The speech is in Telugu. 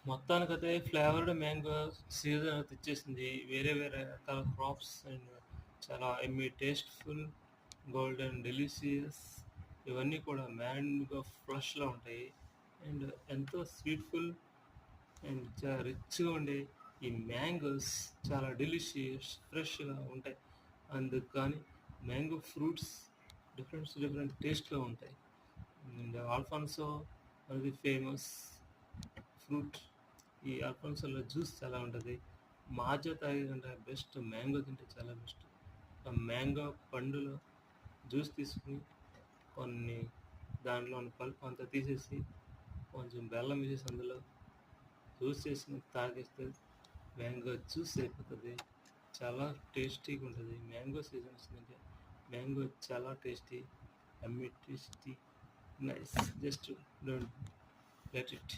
మొత్తానికైతే ఫ్లేవర్డ్ మ్యాంగో సీజన్ అయితే ఇచ్చేసింది. వేరే వేరే రకాల క్రాప్స్ అండ్ చాలా ఎమ్మీ టేస్ట్‌ఫుల్, గోల్డెన్ డెలిషియస్ ఇవన్నీ కూడా మ్యాంగో ఫ్లష్‌లో ఉంటాయి. అండ్ ఎంతో స్వీట్‌ఫుల్ అండ్ చాలా రిచ్‌గా ఉండే ఈ మ్యాంగోస్ చాలా డెలిషియస్, ఫ్రెష్‌గా ఉంటాయి. అందుకు కానీ మ్యాంగో ఫ్రూట్స్ డిఫరెంట్ టేస్ట్‌లో ఉంటాయి. అండ్ ఆల్ఫాన్సో అనేది ఫేమస్ ఫ్రూట్. ఈ అల్ఫాన్సోలో జ్యూస్ చాలా ఉంటది. మాజా తాగే కంటే బెస్ట్ మ్యాంగో తింటే చాలా బెస్ట్. ఆ మ్యాంగో పండులో జ్యూస్ తీసుకొని కొన్ని దాంట్లో ఉన్న పల్ప్ అంతా తీసేసి కొంచెం బెల్లం వేసేసి అందులో జ్యూస్ చేసుకొని తాగేస్తే మ్యాంగో జ్యూస్ అయిపోతుంది. చాలా టేస్టీగా ఉంటుంది. మ్యాంగో సీజన్ వచ్చిందంటే మ్యాంగో చాలా tasty, yummy tasty, nice. Just don't let it.